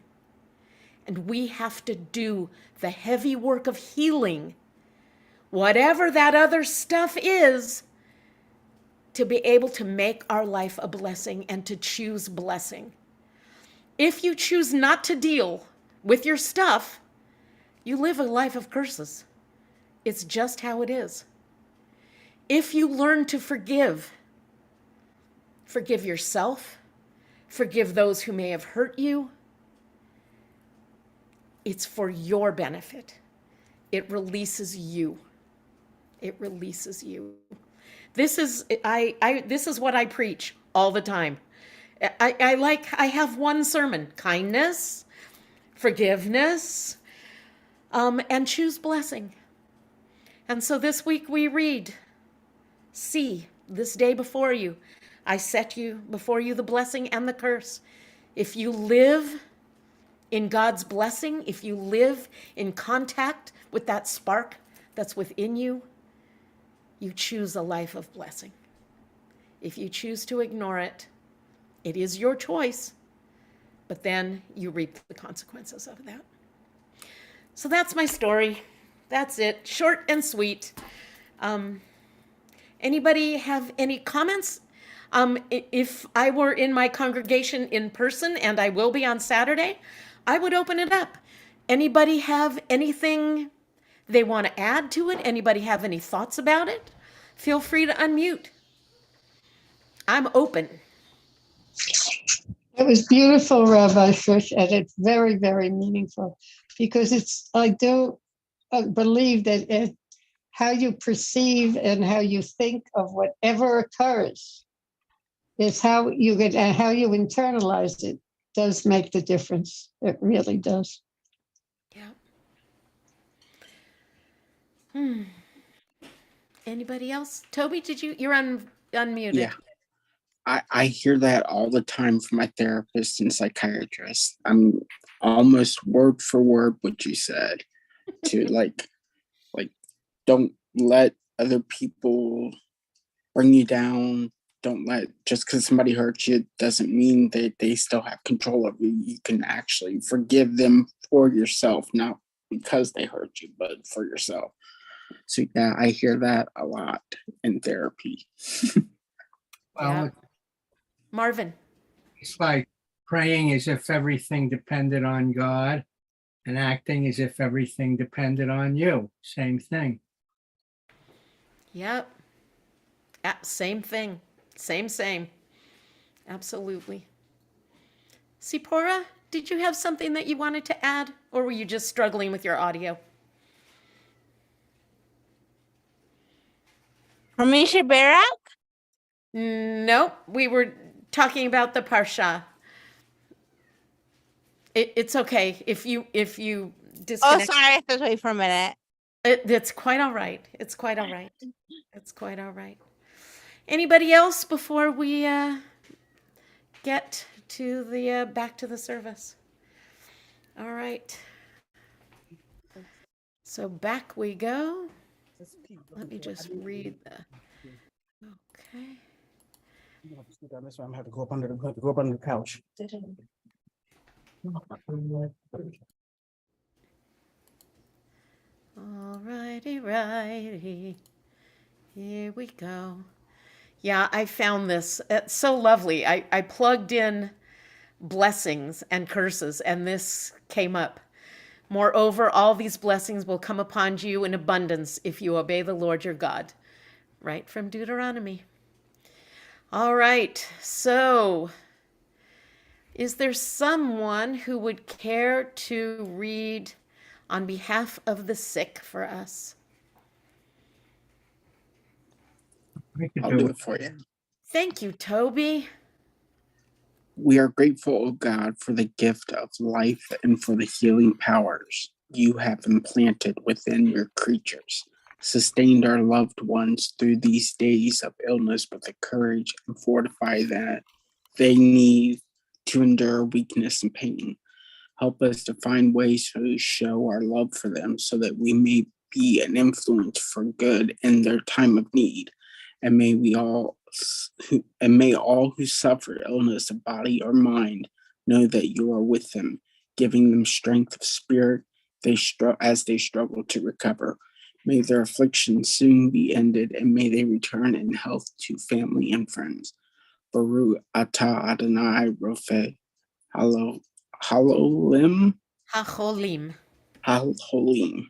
And we have to do the heavy work of healing, whatever that other stuff is, to be able to make our life a blessing and to choose blessing. If you choose not to deal with your stuff, you live a life of curses. It's just how it is. If you learn to forgive yourself, forgive those who may have hurt you, it's for your benefit. It releases you. It releases you. This is what I preach all the time. I have one sermon: kindness, forgiveness, and choose blessing. And so this week we read, see, this day before you, I set you before you the blessing and the curse. If you live in God's blessing, if you live in contact with that spark that's within you, you choose a life of blessing. If you choose to ignore it, it is your choice, but then you reap the consequences of that. So that's my story. That's it. Short and sweet. Anybody have any comments? If I were in my congregation in person, and I will be on Saturday, I would open it up. Anybody have anything they want to add to it? Anybody have any thoughts about it? Feel free to unmute. I'm open. It was beautiful, Rabbi Fish, and it's very, very meaningful, because I do believe that how you perceive and how you think of whatever occurs is how you get, and how you internalize it does make the difference. It really does. Yeah. Anybody else? Toby, you're unmuted. Yeah. I hear that all the time from my therapist and psychiatrist. I'm almost word for word what you said, to like don't let other people bring you down. Don't let, just because somebody hurts you doesn't mean that they still have control of you. You can actually forgive them for yourself, not because they hurt you, but for yourself. So yeah, I hear that a lot in therapy. Well, Marvin. it's like praying as if everything depended on God and acting as if everything depended on you. Same thing. Yep. Same thing. Same. Absolutely. Sipora, did you have something that you wanted to add, or were you just struggling with your audio? Ramisha Barak? Nope. We were talking about the Parsha. It's okay if you Oh, disconnect. sorry, I have to wait for a minute. It's quite all right. It's quite all right. Anybody else before we get to the back to the service? All right. So back we go. Let me just read the. Okay. That's why I'm having to go up under the couch. All righty, righty. Here we go. Yeah, I found this. It's so lovely. I plugged in blessings and curses, and this came up. Moreover, all these blessings will come upon you in abundance if you obey the Lord your God. Right from Deuteronomy. All right, so is there someone who would care to read on behalf of the sick for us? I could I'll do do it. it for you. Thank you, Toby. We are grateful, O God, for the gift of life and for the healing powers you have implanted within your creatures, sustained our loved ones through these days of illness with the courage and fortify that they need to endure weakness and pain. Help us to find ways to show our love for them so that we may be an influence for good in their time of need. And may all who suffer illness of body or mind know that you are with them, giving them strength of spirit as they struggle to recover. May their afflictions soon be ended, and may they return in health to family and friends. Baruch atah Adonai Rophe Halolim Hacholim. Halolim.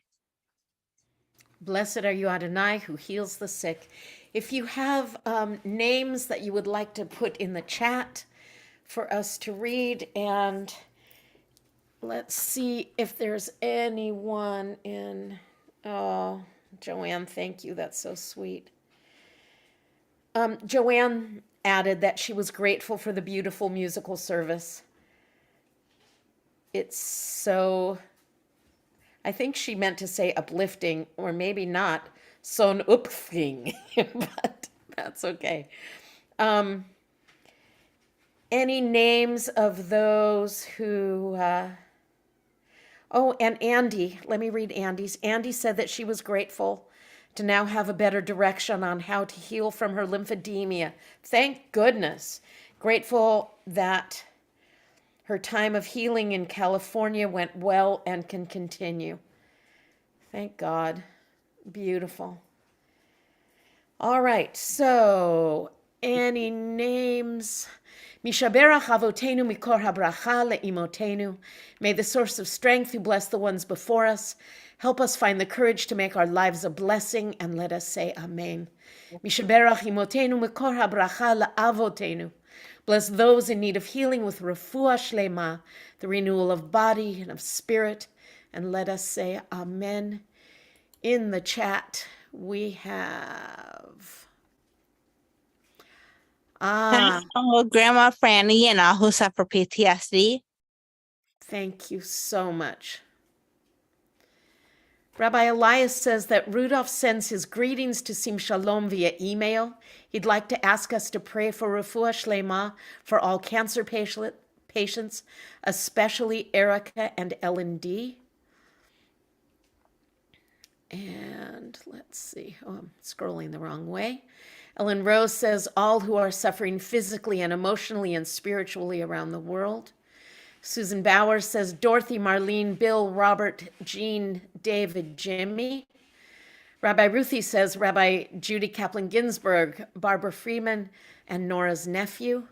Blessed are you, Adonai, who heals the sick. If you have names that you would like to put in the chat for us to read, and let's see if there's anyone in. Oh, Joanne, thank you. That's so sweet. Joanne added that she was grateful for the beautiful musical service. It's so, I think she meant to say uplifting, or maybe not, son upfing, but that's okay. Any names of those who, oh, and Andy, let me read Andy's. Andy said that she was grateful to now have a better direction on how to heal from her lymphedema. Thank goodness. Grateful that her time of healing in California went well and can continue. Thank God. Beautiful. All right, so any names? Mishaberach avotenu mikor habracha leimotenu. May the source of strength who bless the ones before us help us find the courage to make our lives a blessing, and let us say amen. Mishaberach imotenu mikor habracha leavotenu. Bless those in need of healing with refuah shlema, the renewal of body and of spirit, and let us say amen. In the chat, we have Grandma Franny and all who suffer PTSD. Thank you so much. Rabbi Elias says that Rudolph sends his greetings to Sim Shalom via email. He'd like to ask us to pray for refuah shlema for all cancer patients, especially Erica and Ellen D. And let's see. Oh, I'm scrolling the wrong way. Ellen Rose says all who are suffering physically and emotionally and spiritually around the world. Susan Bauer says Dorothy, Marlene, Bill, Robert, Jean, David, Jimmy. Rabbi Ruthie says Rabbi Judy Kaplan Ginsburg, Barbara Freeman, and Nora's nephew.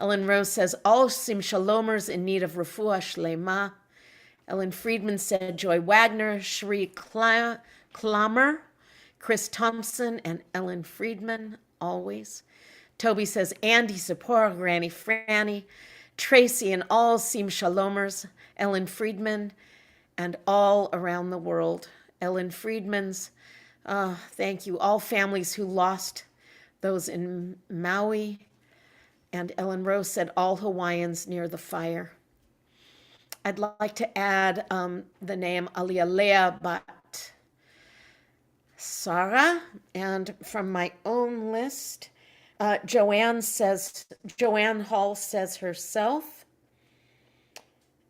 Ellen Rose says all Sim Shalomers in need of refuah shlema. Ellen Friedman said Joy Wagner, Shri Klammer, Chris Thompson, and Ellen Friedman, always. Toby says Andy Zipporah, Granny Franny, Tracy, and all Sim Shalomers, Ellen Friedman, and all around the world. Ellen Friedman's, thank you, all families who lost those in Maui. And Ellen Rose said all Hawaiians near the fire. I'd like to add the name Alialea Bat Sarah, and from my own list, Joanne Hall says herself,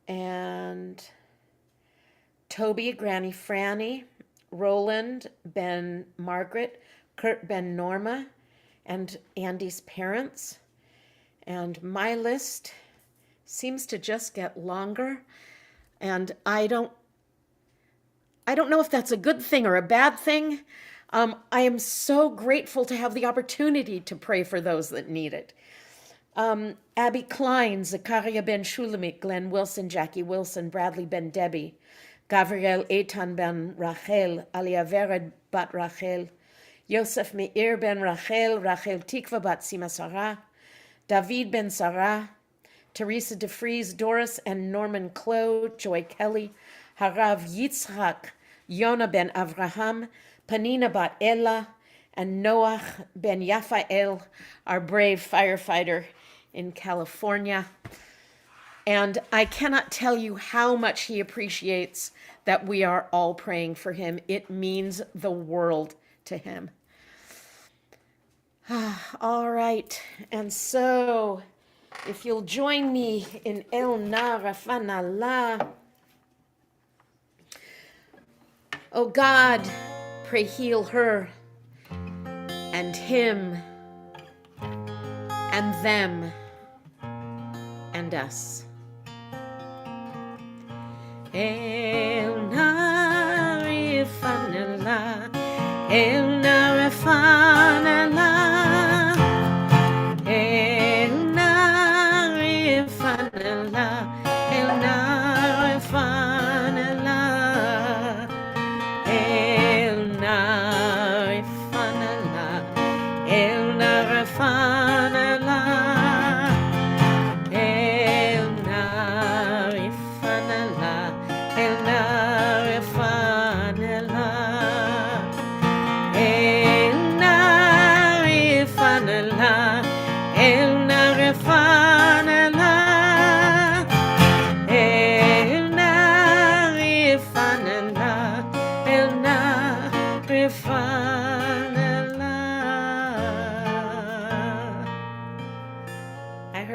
and Toby, Granny Franny, Roland, Ben Margaret, Kurt, Ben Norma, and Andy's parents. And my list seems to just get longer, and I don't I don't know if that's a good thing or a bad thing. I am so grateful to have the opportunity to pray for those that need it. Abby Klein, Zakaria Ben Shulamit, Glenn Wilson, Jackie Wilson, Bradley Ben Debbie, Gabriel Eitan Ben Rachel, Aliavera Bat Rachel, Yosef Meir Ben Rachel, Rachel Tikva Bat Sima Sarah, David Ben Sarah, Teresa DeFries, Doris and Norman Clow, Joy Kelly, Harav Yitzhak, Yona Ben Avraham, Panina Bat Ella, and Noach Ben Yafael, our brave firefighter in California. And I cannot tell you how much he appreciates that we are all praying for him. It means the world to him. All right. And so, if you'll join me in El Na Rafana La. Oh God, pray heal her and him and them and us. El Na Rafana La, El Na Rafana La.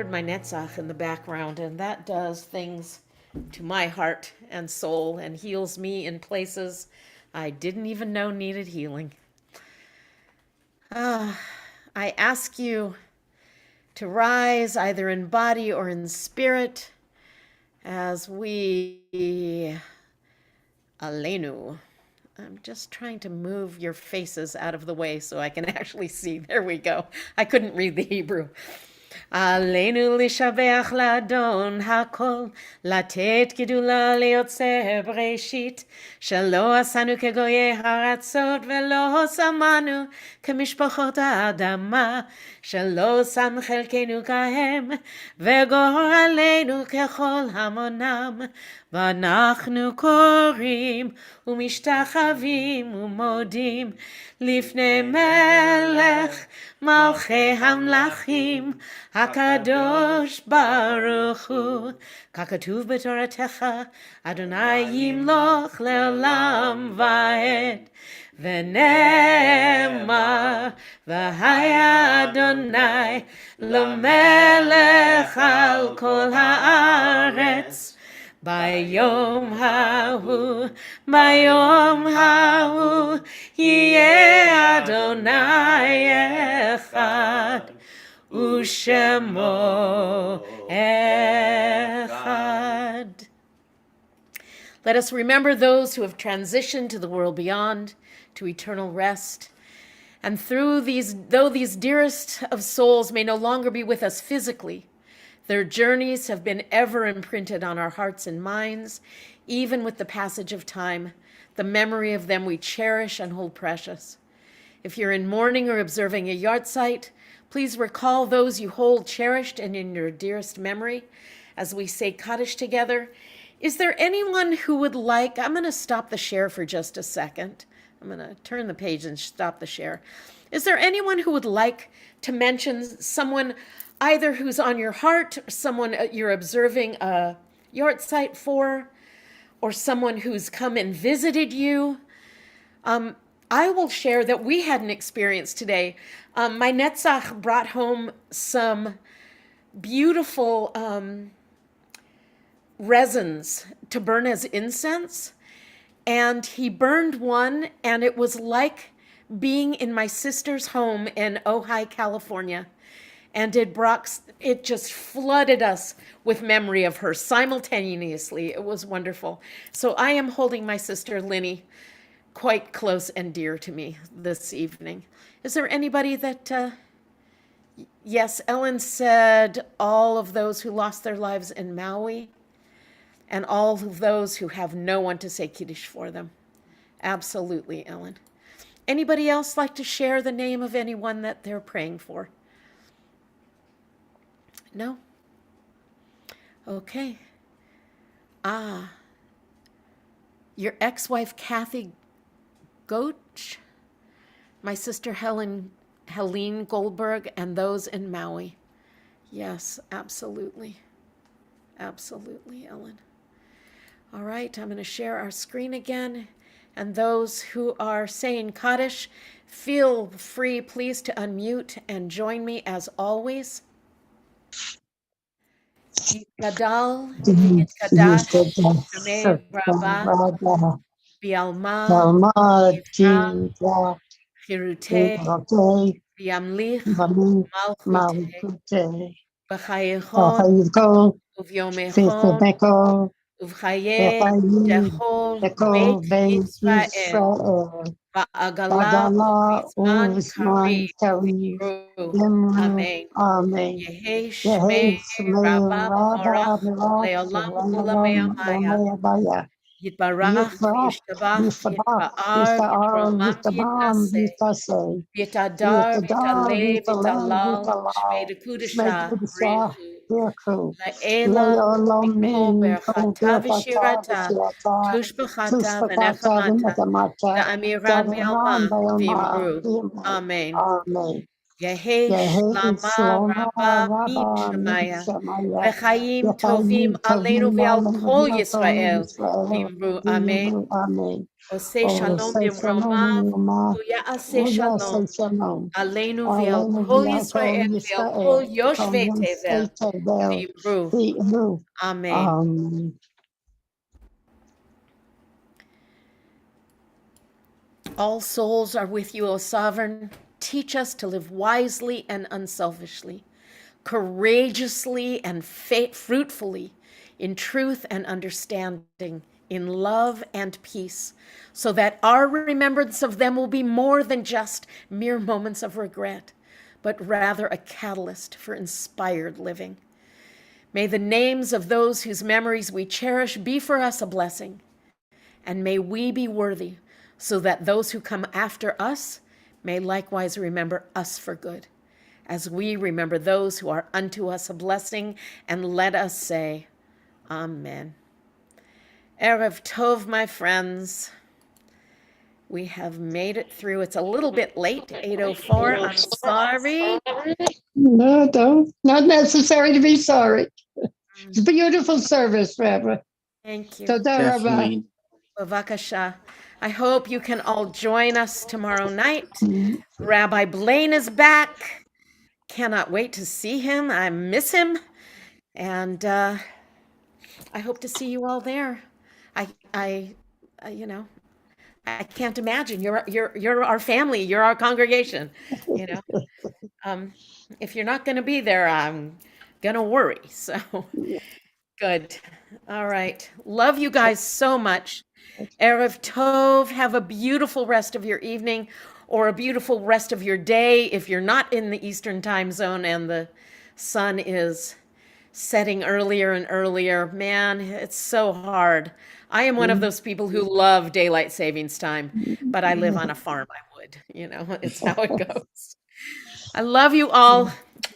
My Netzach in the background, and that does things to my heart and soul and heals me in places I didn't even know needed healing. I ask you to rise either in body or in spirit as we Aleinu. I'm just trying to move your faces out of the way so I can actually see. There we go. I couldn't read the Hebrew. עלינו לשבח לאדון הכל, לתת גדולה ליוצר בראשית, שלא עשנו כגויי הארצות ולא שמנו כמשפחות האדמה, שלא שם חלקנו כהם וגורלנו ככל המונם, ואנחנו קוראים ומשתחווים ומודים לפני מלך מלכי המלכים הקדוש ברוך הוא, ככתוב בתורתך, אדוני ימלוך לעולם ועד. ונאמר, והיה אדוני למלך על כל הארץ. ביום ההוא יהיה אדוני אחד, ושמו אחד. Let us remember those who have transitioned to the world beyond, to eternal rest. And though these dearest of souls may no longer be with us physically, their journeys have been ever imprinted on our hearts and minds, even with the passage of time. The memory of them we cherish and hold precious. If you're in mourning or observing a yahrzeit, please recall those you hold cherished and in your dearest memory as we say Kaddish together. Is there anyone who would like, I'm going to stop the share for just a second. I'm going to turn the page and stop the share. Is there anyone who would like to mention someone either who's on your heart, or someone you're observing a yahrzeit for, or someone who's come and visited you? I will share that we had an experience today. My Netzach brought home some beautiful resins to burn as incense, and he burned one, and it was like being in my sister's home in Ojai, California. and it just flooded us with memory of her simultaneously. It was wonderful. So I am holding my sister Linny quite close and dear to me this evening. Is there anybody that, yes, Ellen said all of those who lost their lives in Maui and all of those who have no one to say Kiddush for them. Absolutely, Ellen. Anybody else like to share the name of anyone that they're praying for? No? Okay. Your ex-wife Kathy Goach, my sister Helene Goldberg, and those in Maui. Yes, absolutely. Absolutely, Ellen. All right, I'm going to share our screen again. And those who are saying Kaddish, feel free, please, to unmute and join me as always. Yitgadal, Yitkadash, Shemei Rabbah, Bialma, Yivra, Chirutei, Biamlich, Malchutei, B'chayecho, Uvyomecho, Uvchaye, Dechol, Beit Yisrael, Ba'agala, Uzman Karev, Amen. Yehi Shmei Rabba Morach Leolam Kulamei Amaya. Yitbarach, Yishtabach, Yitba'ar, Yitromach, Yitase. Yitadar, Yitaleh, Yitalal, Shmei Dekudesha, Richu. La'ela, Mikol, Berchata, V'shirata, Tushbachata, V'nechamata, Da'amiran V'alma, V'imru. Amen. Yehi Shlama Rabba Min Shemaya, V'chaim Tovim Aleinu V'al Kol Yisrael, V'imru. Amen. Oseh Shalom V'imroma, V'ya'aseh Shalom, Aleinu V'al Kol Yisrael, V'al Kol Yoshvei Tevel, V'imru. Amen. All souls are with you, O Sovereign. Teach us to live wisely and unselfishly, courageously and fruitfully, in truth and understanding, in love and peace, so that our remembrance of them will be more than just mere moments of regret, but rather a catalyst for inspired living. May the names of those whose memories we cherish be for us a blessing, and may we be worthy, so that those who come after us may likewise remember us for good, as we remember those who are unto us a blessing, and let us say, Amen. Erev Tov, my friends. We have made it through. It's a little bit late, 8:04. I'm sorry. No, not necessary to be sorry. It's a beautiful service, Rabbi. Thank you. Toda rabba. Definitely. Bavakasha. I hope you can all join us tomorrow night. Rabbi Blaine is back. Cannot wait to see him. I miss him. And I hope to see you all there. I can't imagine. You're our family. You're our congregation. If you're not going to be there, I'm going to worry. So good. All right. Love you guys so much. Erev Tov. Have a beautiful rest of your evening or a beautiful rest of your day if you're not in the Eastern time zone and the sun is setting earlier and earlier. Man, it's so hard. I am one of those people who love daylight savings time, but I live on a farm. I would, it's how it goes. I love you all.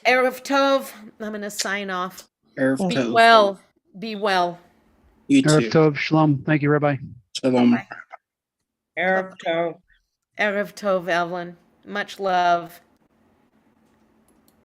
Erev Tov. I'm going to sign off. Erev Be Tov. well. Be well. You Erev too. Tov, Shalom. Thank you, Rabbi. Shalom. Erev Tov. Erev Tov, Evelyn. Much love.